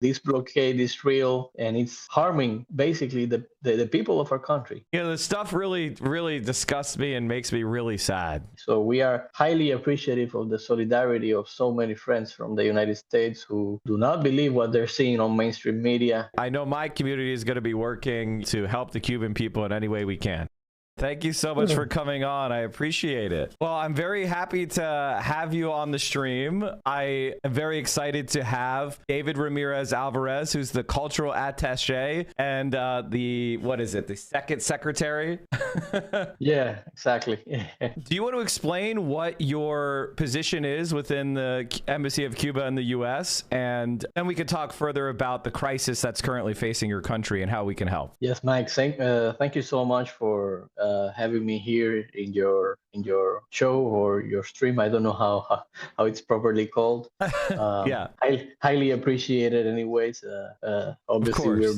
This blockade is real, and it's harming basically the people of our country. The stuff really disgusts me and makes me really sad. So we are highly appreciative of the solidarity of so many friends from the United States who do not believe what they're seeing on mainstream media. I know my community is going to be working to help the Cuban people in any way we can. Thank you so much for coming on. I appreciate it. Well, I'm very happy to have you on the stream. I am very excited to have David Ramirez Alvarez, who's the cultural attaché and the second secretary? Yeah, exactly. Do you want to explain what your position is within the Embassy of Cuba in the U.S.? And then we could talk further about the crisis that's currently facing your country and how we can help. Yes, Mike. Thank you so much for having me here in your show or your stream. I don't know how it's properly called. Yeah, highly appreciated. Anyways, obviously we're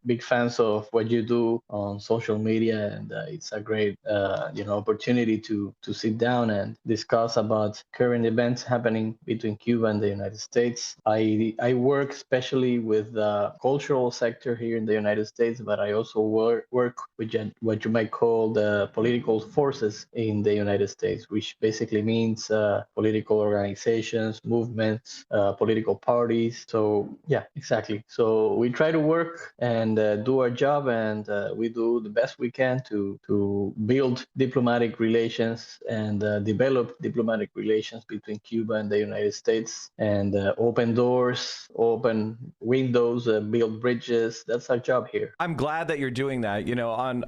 big fans of what you do on social media, and it's a great opportunity to sit down and discuss about current events happening between Cuba and the United States. I work especially with the cultural sector here in the United States, but I also work with what you might call the political forces in the United States, which basically means political organizations, movements, political parties. So yeah, exactly. So we try to work and do our job, and we do the best we can to build diplomatic relations and develop diplomatic relations between Cuba and the United States, and open doors, open windows, build bridges. That's our job here. I'm glad that you're doing that.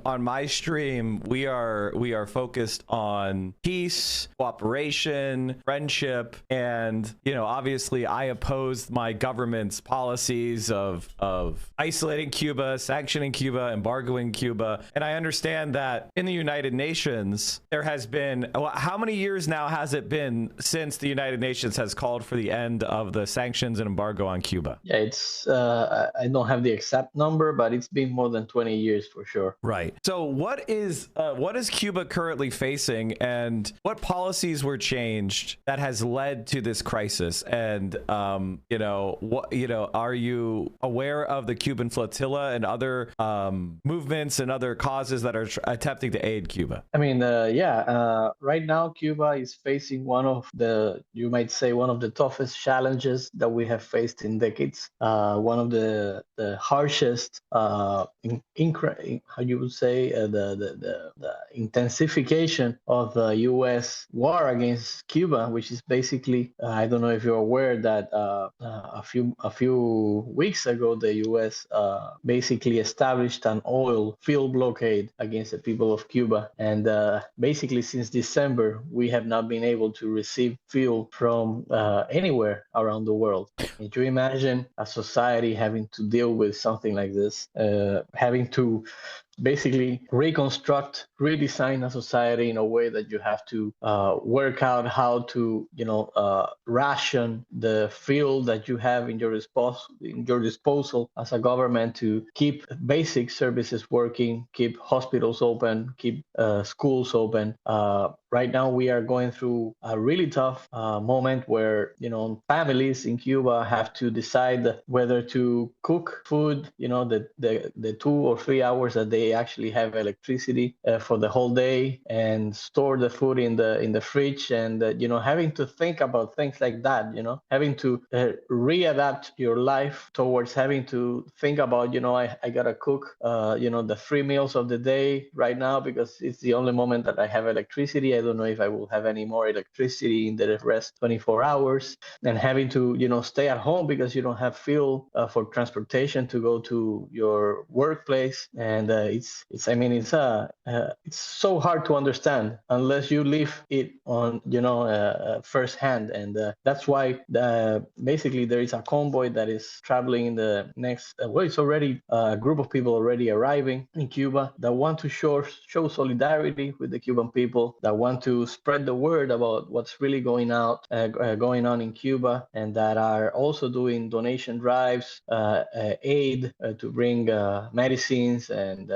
On my stream, we are focused on peace, cooperation, friendship, and obviously I opposed my government's policies of isolating Cuba, sanctioning Cuba, embargoing Cuba. And I understand that in the United Nations there has been, how many years now has it been since the United Nations has called for the end of the sanctions and embargo on Cuba? Yeah, it's I don't have the exact number, but it's been more than 20 years for sure. Right. So what is Cuba currently facing, and what policies were changed that has led to this crisis? And are you aware of the Cuban flotilla and other movements and other causes that are attempting to aid Cuba? I mean, right now Cuba is facing one of the toughest challenges that we have faced in decades. One of the harshest, how you would say, the intensification of the U.S. war against Cuba, which is basically, I don't know if you're aware that a few weeks ago the U.S. Basically established an oil field blockade against the people of Cuba, and basically since December we have not been able to receive fuel from anywhere around the world. Can you imagine a society having to deal with something like this, having to basically redesign a society in a way that you have to work out how to, ration the fuel that you have in your disposal as a government to keep basic services working, keep hospitals open, keep schools open. Right now, we are going through a really tough moment where, families in Cuba have to decide whether to cook food, the 2 or 3 hours that they actually have electricity for the whole day, and store the food in the fridge, and having to think about things like that, having to readapt your life towards having to think about, I gotta cook, the 3 meals of the day right now because it's the only moment that I have electricity. I don't know if I will have any more electricity in the rest 24 hours, and having to, stay at home because you don't have fuel for transportation to go to your workplace. And it's so hard to understand unless you live it on, firsthand. And that's why basically there is a convoy that is traveling in the next, it's already a group of people already arriving in Cuba that want to show solidarity with the Cuban people, that want to spread the word about what's really going on in Cuba, and that are also doing donation drives, aid to bring medicines and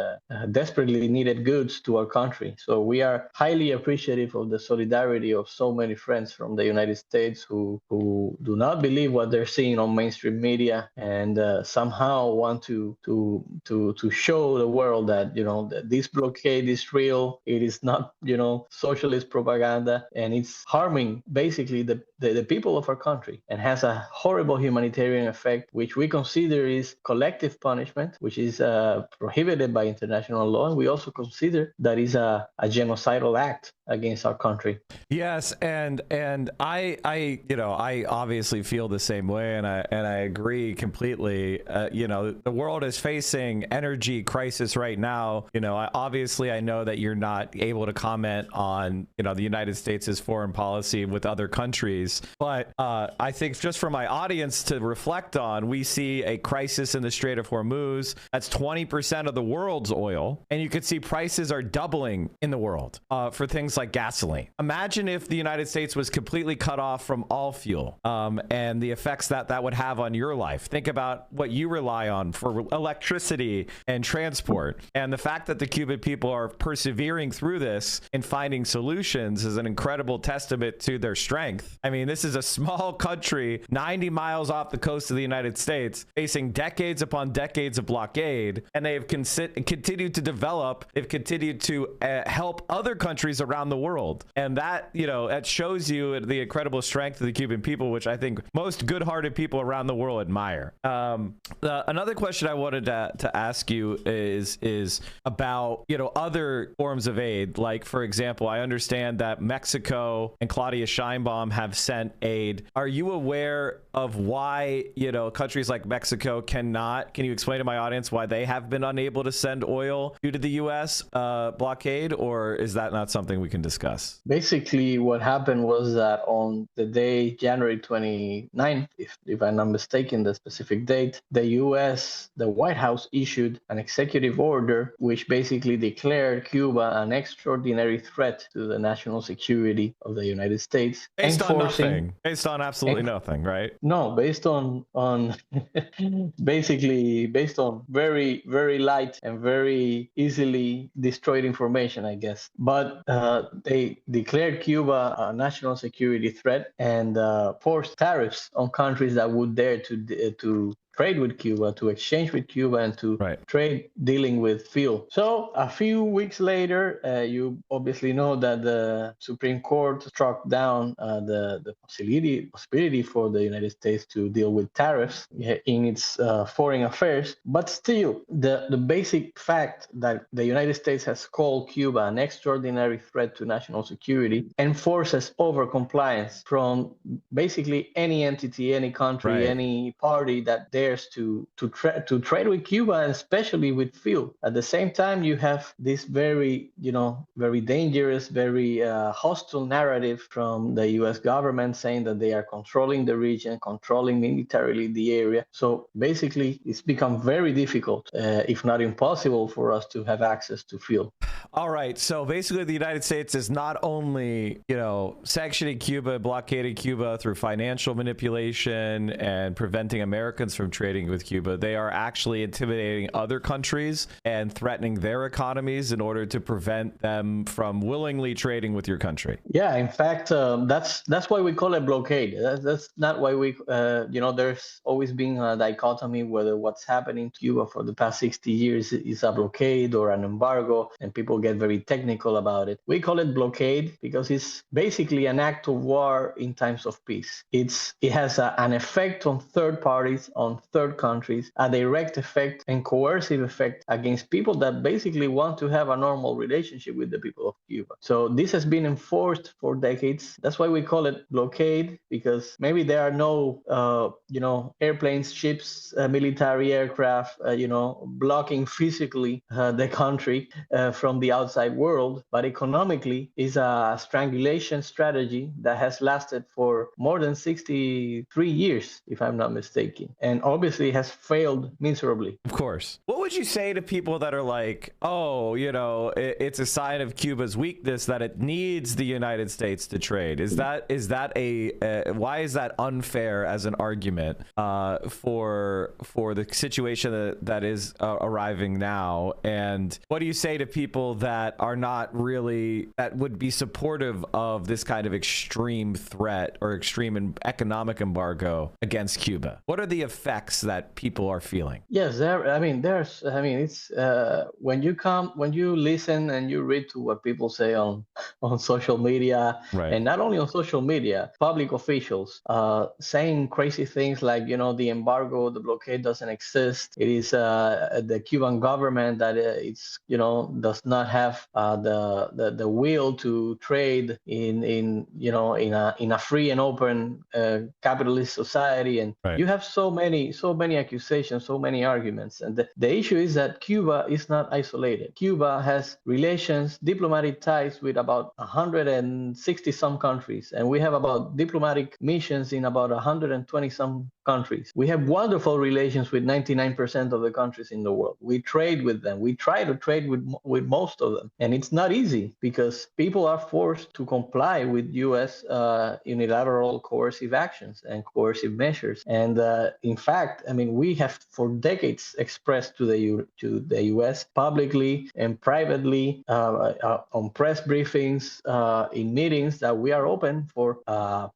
desperately needed goods to our country. So we are highly appreciative of the solidarity of so many friends from the United States who do not believe what they're seeing on mainstream media and somehow want to show the world that that this blockade is real. It is not socialist propaganda, and it's harming basically the people of our country and has a horrible humanitarian effect, which we consider is collective punishment, which is prohibited by international law, and we also consider that is a genocidal act against our country. Yes, and I obviously feel the same way, and I agree completely. The world is facing energy crisis right now. I know that you're not able to comment on the United States' foreign policy with other countries, but I think just for my audience to reflect on, we see a crisis in the Strait of Hormuz. That's 20% of the world's oil, and you could see prices are doubling in the world for things like gasoline. Imagine if the United States was completely cut off from all fuel, and the effects that would have on your life. Think about what you rely on for electricity and transport, and the fact that the Cuban people are persevering through this and finding solutions is an incredible testament to their strength. I mean, this is a small country 90 miles off the coast of the United States facing decades upon decades of blockade, and they have continued to develop. They've continued to help other countries around the world, and that that shows you the incredible strength of the Cuban people, which I think most good-hearted people around the world admire. Another question I wanted to ask you is about other forms of aid. Like, for example, I understand that Mexico and Claudia Sheinbaum have sent aid. Are you aware of why countries like Mexico cannot? Can you explain to my audience why they have been unable to send oil due to the U.S. blockade, or is that not something we can discuss? Basically, what happened was that on the day January 29th, if I'm not mistaken, the specific date, the White House issued an executive order which basically declared Cuba an extraordinary threat to the national security of the United States. Based on nothing. Based on absolutely nothing, right? No, based on basically based on very, very light and very easily destroyed information, I guess. But they declared Cuba a national security threat and forced tariffs on countries that would dare to trade with Cuba, to exchange with Cuba, and to trade dealing with fuel. So a few weeks later, you obviously know that the Supreme Court struck down the possibility for the United States to deal with tariffs in its foreign affairs. But still, the basic fact that the United States has called Cuba an extraordinary threat to national security enforces over-compliance from basically any entity, any country, any party that dares to trade with Cuba, and especially with fuel. At the same time, you have this very dangerous, very hostile narrative from the U.S. government saying that they are controlling the region, controlling militarily the area. So basically, it's become very difficult, if not impossible, for us to have access to fuel. All right. So basically, the United States is not only, sanctioning Cuba, blockading Cuba through financial manipulation and preventing Americans from trading with Cuba. They are actually intimidating other countries and threatening their economies in order to prevent them from willingly trading with your country. Yeah, in fact, that's why we call it blockade. That's not why we, there's always been a dichotomy whether what's happening to Cuba for the past 60 years is a blockade or an embargo, and people get very technical about it. We call it blockade because it's basically an act of war in times of peace. It has an effect on third parties, on third countries, a direct effect and coercive effect against people that basically want to have a normal relationship with the people of Cuba. So this has been enforced for decades. That's why we call it blockade, because maybe there are no, airplanes, ships, military aircraft, blocking physically the country from the outside world, but economically is a strangulation strategy that has lasted for more than 63 years, if I'm not mistaken. And obviously has failed miserably. Of course. What would you say to people that are like, oh, it's a sign of Cuba's weakness that it needs the United States to trade? Is that why is that unfair as an argument for the situation that is arriving now? And what do you say to people that are not really, that would be supportive of this kind of extreme threat or extreme economic embargo against Cuba? What are the effects that people are feeling? Yes, it's when you listen and you read to what people say on social media, Right. and not only on social media, public officials saying crazy things like, the embargo, the blockade doesn't exist. It is the Cuban government that does not have the will to trade in a free and open capitalist society, and Right. you have so many accusations, so many arguments. And the issue is that Cuba is not isolated. Cuba has relations, diplomatic ties with about 160 some countries, and we have about diplomatic missions in about 120 some countries. We have wonderful relations with 99% of the countries in the world. We trade with them. We try to trade with most of them, and it's not easy because people are forced to comply with U.S. Unilateral coercive actions and coercive measures. And in fact, we have for decades expressed to the U.S. publicly and privately on press briefings, in meetings, that we are open for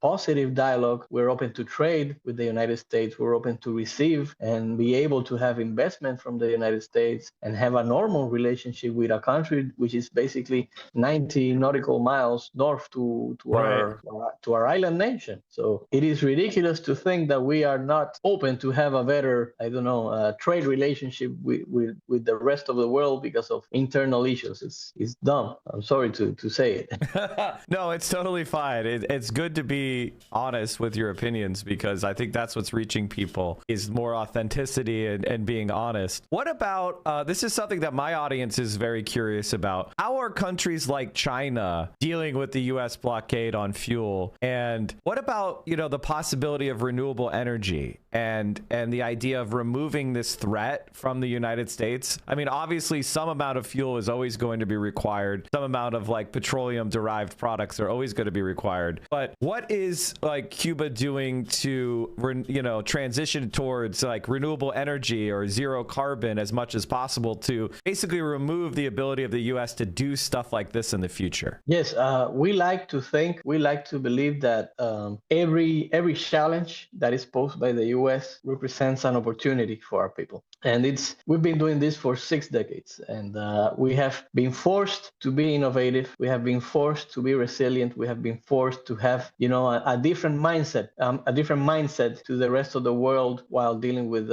positive dialogue. We're open to trade with the United States. We're open to receive and be able to have investment from the United States and have a normal relationship with a country which is basically 90 nautical miles north to our island nation. So it is ridiculous to think that we are not open to have a better, trade relationship with the rest of the world because of internal issues. It's dumb. I'm sorry to say it. No, it's totally fine. It's good to be honest with your opinions, because I think that's what's reaching people, is more authenticity and being honest. What about, this is something that my audience is very curious about. How are countries like China dealing with the U.S. blockade on fuel? And what about, the possibility of renewable energy and the idea of removing this threat from the United States? Obviously some amount of fuel is always going to be required. Some amount of petroleum derived products are always going to be required. But what is Cuba doing to, transition towards renewable energy or zero carbon as much as possible to basically remove the ability of the U.S. to do stuff like this in the future? Yes, we like to believe that every challenge that is posed by the U.S. represents an opportunity for our people. And we've been doing this for 6 decades, and we have been forced to be innovative. We have been forced to be resilient. We have been forced to have, a different mindset to the rest of the world while dealing with,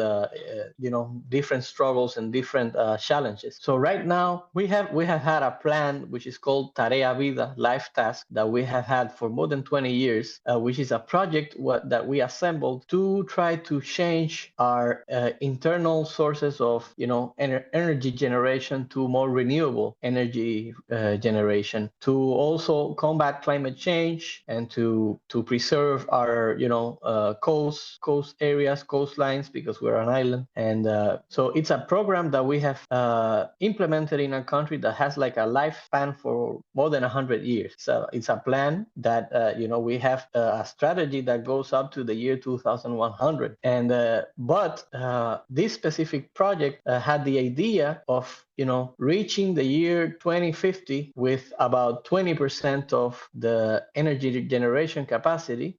different struggles and different challenges. So right now we have had a plan which is called Tarea Vida, Life Task, that we have had for more than 20 years, which is a project that we assembled to try to change our internal sources of energy generation to more renewable energy generation, to also combat climate change and to preserve our coast areas, coastlines, because we're an island. And so it's a program that we have implemented in a country that has a lifespan for more than 100 years. So it's a plan that we have a strategy that goes up to the year 2100. And but this specific project had the idea of reaching the year 2050 with about 20% of the energy generation capacity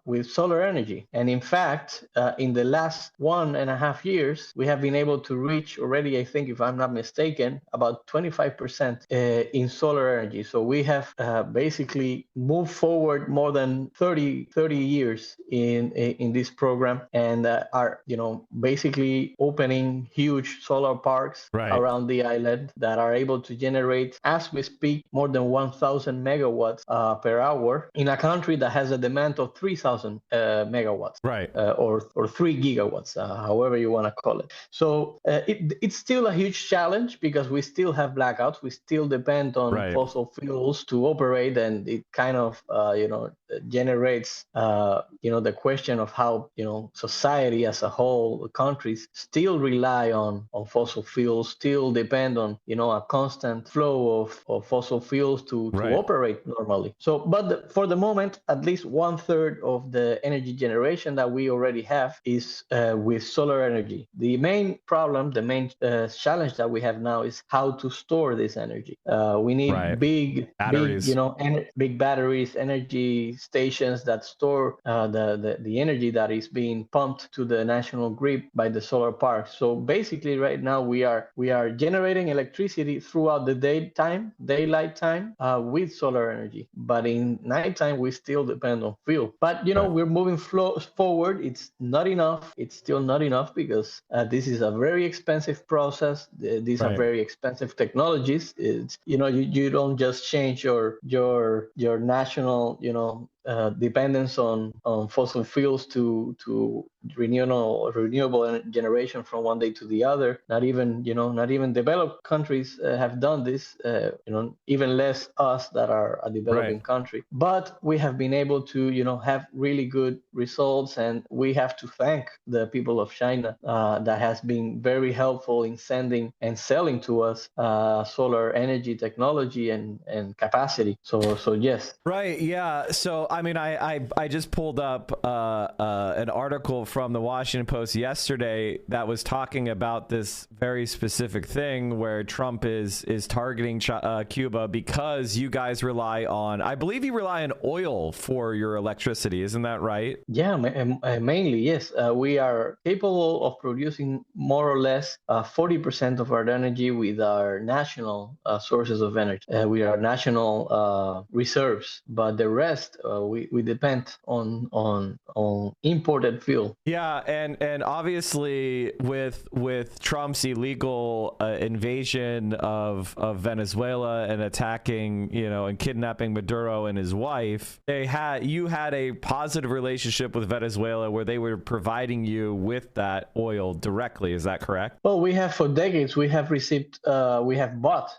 with solar energy. And in fact, in the last 1.5 years, we have been able to reach already, I think, if I'm not mistaken, about 25% in solar energy. So we have basically moved forward more than 30 years in this program, and are basically opening huge solar parks around the island that are able to generate, as we speak, more than 1,000 megawatts per hour in a country that has a demand of 3,000 megawatts, or 3 gigawatts, however you want to call it. So it's still a huge challenge because we still have blackouts. We still depend on fossil fuels to operate, and it kind of generates, the question of how, society as a whole, countries still rely on fossil fuels, still depend on, a constant flow of fossil fuels to Right. operate normally. So, but for the moment, at least 1/3 of the energy generation that we already have is with solar energy. The main problem, the main challenge that we have now is how to store this energy. We need Right. big, Batteries. big batteries, energy stations that store the energy that is being pumped to the national grid by the solar parks. So basically, right now we are generating electricity throughout the daylight time with solar energy, but in nighttime we still depend on fuel. But Right. we're moving forward. It's not enough. It's still not enough because this is a very expensive process. These are Right. very expensive technologies. It's you don't just change your national dependence on fossil fuels to renewable generation from one day to the other. Not even developed countries have done this. Even less us that are a developing Right. country. But we have been able to have really good results, and we have to thank the people of China that has been very helpful in sending and selling to us solar energy technology and capacity. So yes. Right. Yeah. So, I mean, I just pulled up an article from the Washington Post yesterday that was talking about this very specific thing where Trump is targeting Cuba because you guys rely on, I believe you rely on oil for your electricity. Isn't that right? Yeah, mainly, yes. We are capable of producing more or less 40% of our energy with our national sources of energy. We are national reserves, but the rest we depend on imported fuel. Yeah, and obviously with Trump's illegal invasion of Venezuela and attacking, and kidnapping Maduro and his wife, you had a positive relationship with Venezuela where they were providing you with that oil directly. Is that correct? Well, we have for decades we have bought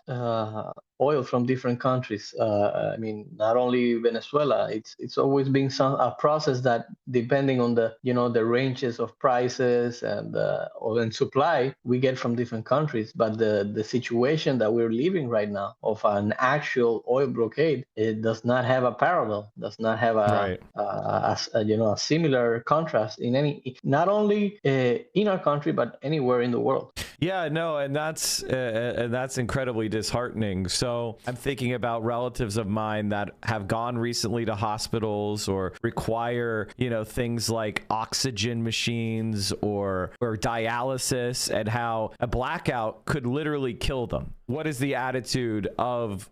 oil from different countries. I mean, not only Venezuela. It's always been a process that, depending on the ranges of prices and oil and supply, we get from different countries. But the situation that we're living right now of an actual oil blockade, it does not have a parallel. Does not have Right. a similar contrast not only in our country but anywhere in the world. Yeah, no, and that's incredibly disheartening. So I'm thinking about relatives of mine that have gone recently to hospitals or require, things like oxygen machines or dialysis, and how a blackout could literally kill them. What is the attitude of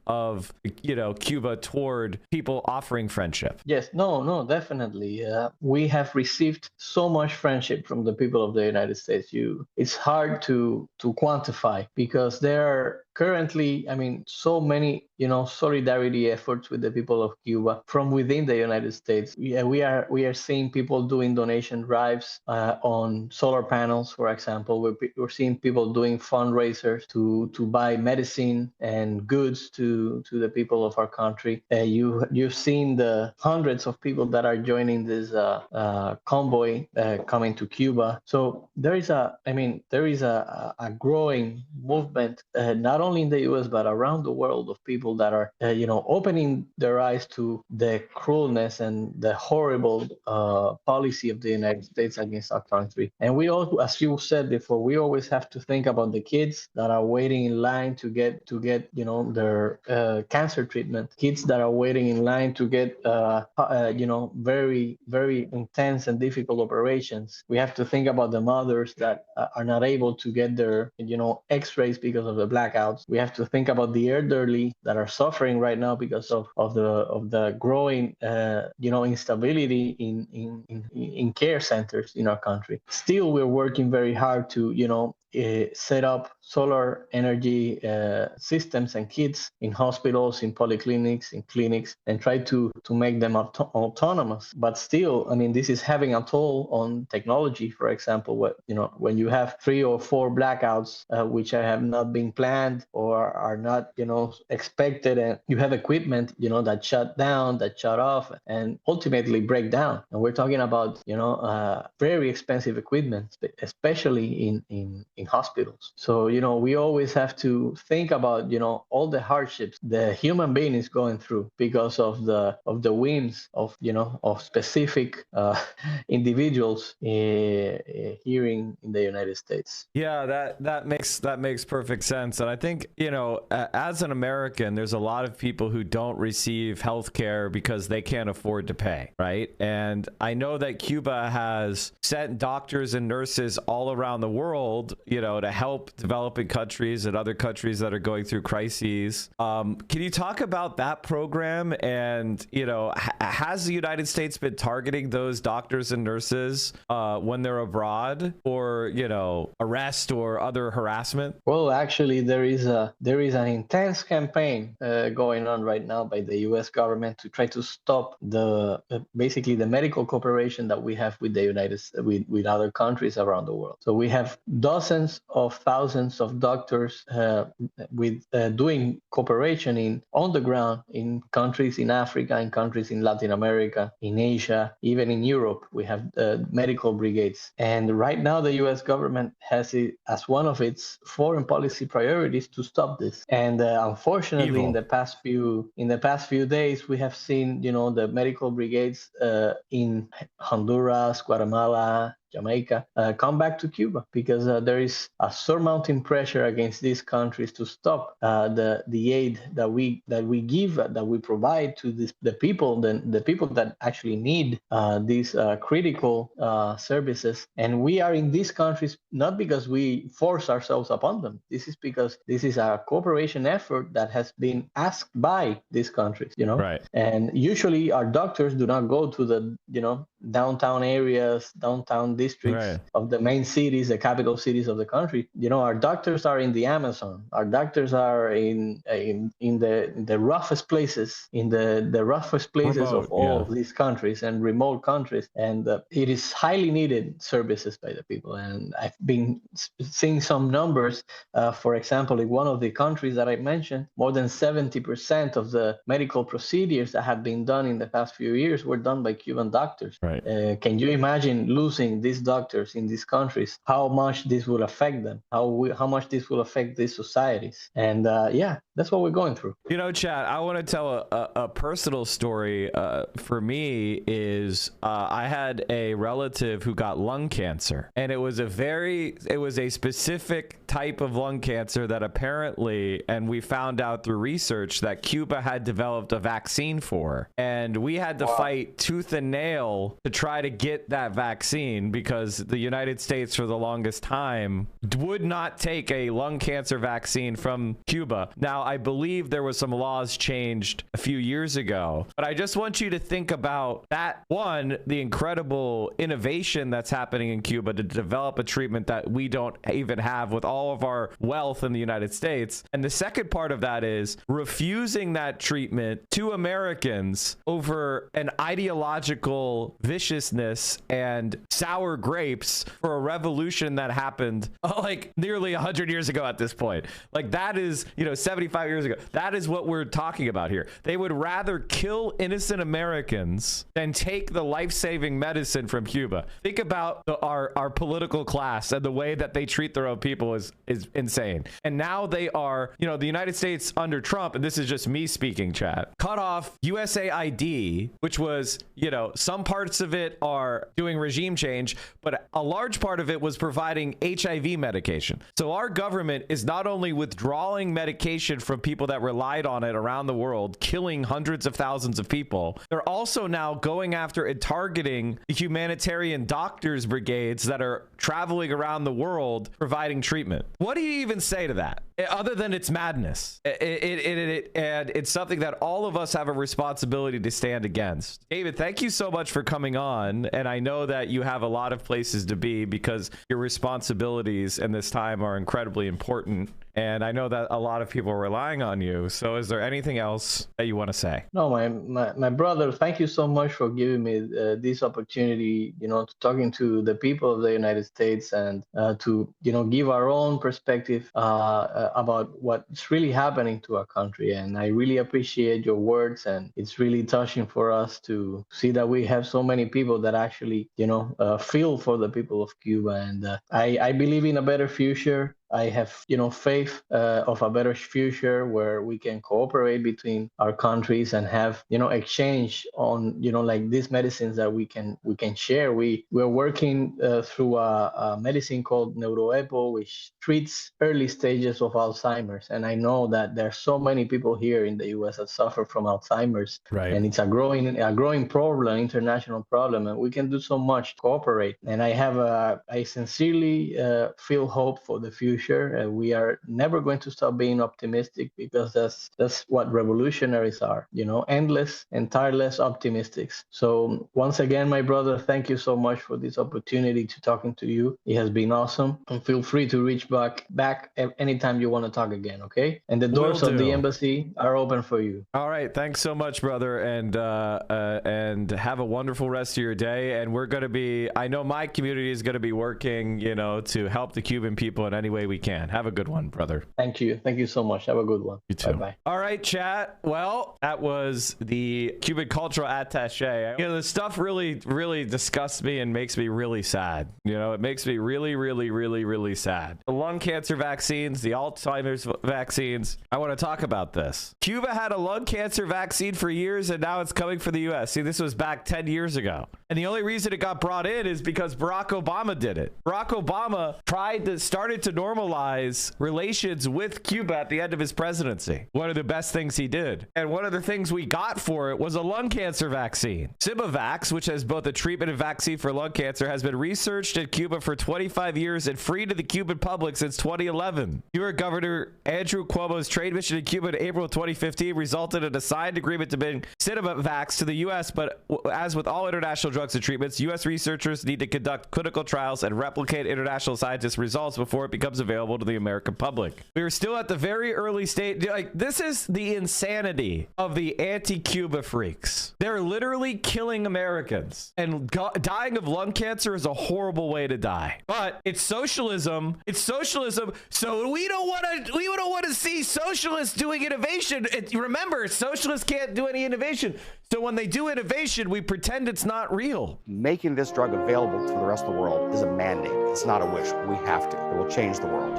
Cuba toward people offering friendship? Yes, no, definitely. We have received so much friendship from the people of the United States. It's hard to quantify, because there are currently, I mean, so many, solidarity efforts with the people of Cuba from within the United States. We are seeing people doing donation drives on solar panels, for example. We're seeing people doing fundraisers to buy medicine and goods to the people of our country. You've seen the hundreds of people that are joining this convoy coming to Cuba. So there is a growing movement, not only in the U.S. but around the world, of people that are opening their eyes to the cruelness and the horrible policy of the United States against our country. And we also, as you said before, we always have to think about the kids that are waiting in line to get their cancer treatment. Kids that are waiting in line to get very, very intense and difficult operations. We have to think about the mothers that are not able to get their X-rays because of the blackouts. We have to think about the elderly that are suffering right now because of the growing instability in care centers in our country. Still, we're working very hard to set up solar energy systems and kits in hospitals, in polyclinics, in clinics, and try to make them autonomous. But still, I mean, this is having a toll on technology. For example, when you have 3 or 4 blackouts, which have not been planned, planned or are not, expected, and you have equipment, that shut down, that shut off, and ultimately break down. And we're talking about, very expensive equipment, especially in hospitals. So, we always have to think about, all the hardships the human being is going through because of the whims of, of specific individuals here in the United States. Yeah, that makes perfect sense. And I think, as an American, there's a lot of people who don't receive health care because they can't afford to pay, right? And I know that Cuba has sent doctors and nurses all around the world, to help developing countries and other countries that are going through crises. Can you talk about that program? And, has the United States been targeting those doctors and nurses when they're abroad for, arrest or other harassment? Well, actually, there is an intense campaign going on right now by the U.S. government to try to stop basically the medical cooperation that we have with the with other countries around the world. So we have dozens of thousands of doctors with doing cooperation on the ground in countries in Africa, in countries in Latin America, in Asia, even in Europe. We have medical brigades, and right now the U.S. government has it as one of its foreign policy priorities to stop this. And unfortunately, Evil. in the past few days, we have seen, the medical brigades in Honduras, Guatemala, Jamaica, come back to Cuba because there is a surmounting pressure against these countries to stop the aid that we give, that we provide to the people that actually need these critical services. And we are in these countries not because we force ourselves upon them. This is because this is a cooperation effort that has been asked by these countries. Right. And usually our doctors do not go to the downtown areas, downtown districts Right. of the main cities, the capital cities of the country. Our doctors are in the Amazon. Our doctors are in the roughest places, Remote, of all yeah. of these countries and remote countries. And it is highly needed services by the people. And I've been seeing some numbers. For example, in one of the countries that I mentioned, more than 70% of the medical procedures that have been done in the past few years were done by Cuban doctors. Right. Can you imagine losing these doctors in these countries? How much this will affect them? How much this will affect these societies? And that's what we're going through. Chad, I want to tell a personal story. For me, is I had a relative who got lung cancer, and it was a specific type of lung cancer that apparently, and we found out through research, that Cuba had developed a vaccine for, and we had to fight tooth and nail to try to get that vaccine because the United States for the longest time would not take a lung cancer vaccine from Cuba. Now, I believe there was some laws changed a few years ago, but I just want you to think about that. One, the incredible innovation that's happening in Cuba to develop a treatment that we don't even have with all of our wealth in the United States. And the second part of that is refusing that treatment to Americans over an ideological viciousness and sour grapes for a revolution that happened like nearly 100 years ago at this point. Like that is, 75 years ago. That is what we're talking about here. They would rather kill innocent Americans than take the life-saving medicine from Cuba. Think about our political class and the way that they treat their own people is insane. And now they are, the United States under Trump, and this is just me speaking, Chad, cut off USAID, which was, some parts of it are doing regime change, but a large part of it was providing HIV medication. So our government is not only withdrawing medication from people that relied on it around the world, killing hundreds of thousands of people, they're also now going after and targeting the humanitarian doctors brigades that are traveling around the world providing treatment. What do you even say to that? Other than it's madness. And it's something that all of us have a responsibility to stand against. David, thank you so much for coming on. And I know that you have a lot of places to be because your responsibilities in this time are incredibly important. And I know that a lot of people are relying on you. So is there anything else that you want to say? No, my brother, thank you so much for giving me this opportunity, to talking to the people of the United States and to, give our own perspective about what's really happening to our country. And I really appreciate your words, and it's really touching for us to see that we have so many people that actually, feel for the people of Cuba. And I believe in a better future. I have, faith of a better future where we can cooperate between our countries and have, exchange on, like these medicines that we can share. We're working through a medicine called NeuroEpo, which treats early stages of Alzheimer's. And I know that there are so many people here in the U.S. that suffer from Alzheimer's, right? And it's a growing problem, international problem, and we can do so much to cooperate. And I sincerely feel hope for the future. We are never going to stop being optimistic, because that's what revolutionaries are, endless and tireless optimists. So once again, my brother, thank you so much for this opportunity to talking to you. It has been awesome, and feel free to reach back anytime you want to talk again. Okay, and the doors of the embassy are open for you. All right, thanks so much, brother, and have a wonderful rest of your day. And we're going to be, I know my community is going to be working, to help the Cuban people in any way we can. Have a good one, brother. Thank you so much. Have a good one. You too. Bye-bye. All right, chat. Well, that was the Cuban cultural attaché. The stuff really, really disgusts me and makes me really sad. It makes me really, really, really, really sad. The lung cancer vaccines, the Alzheimer's vaccines. I want to talk about this. Cuba had a lung cancer vaccine for years, and now it's coming for the U.S. See, this was back 10 years ago. And the only reason it got brought in is because Barack Obama did it. Barack Obama started to normalize relations with Cuba at the end of his presidency. One of the best things he did. And one of the things we got for it was a lung cancer vaccine. Simovax, which has both a treatment and vaccine for lung cancer, has been researched in Cuba for 25 years and free to the Cuban public since 2011. Cuba Governor Andrew Cuomo's trade mission in Cuba in April 2015 resulted in a signed agreement to bring Sinovax to the U.S., but as with all international drugs and treatments, U.S. researchers need to conduct clinical trials and replicate international scientists' results before it becomes available to the American public. We are still at the very early stage. This is the insanity of the anti-Cuba freaks. They're literally killing Americans, and dying of lung cancer is a horrible way to die. But it's socialism. It's socialism. So we don't want to see socialists doing innovation. Remember, socialists can't do any innovation. So when they do innovation, we pretend it's not real. Making this drug available to the rest of the world is a mandate. It's not a wish. We have to. It will change the world.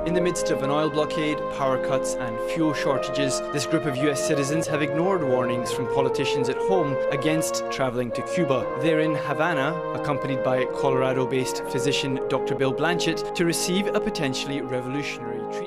In the midst of an oil blockade, power cuts and fuel shortages, this group of US citizens have ignored warnings from politicians at home against traveling to Cuba. They're in Havana, accompanied by Colorado-based physician Dr. Bill Blanchett, to receive a potentially revolutionary treatment.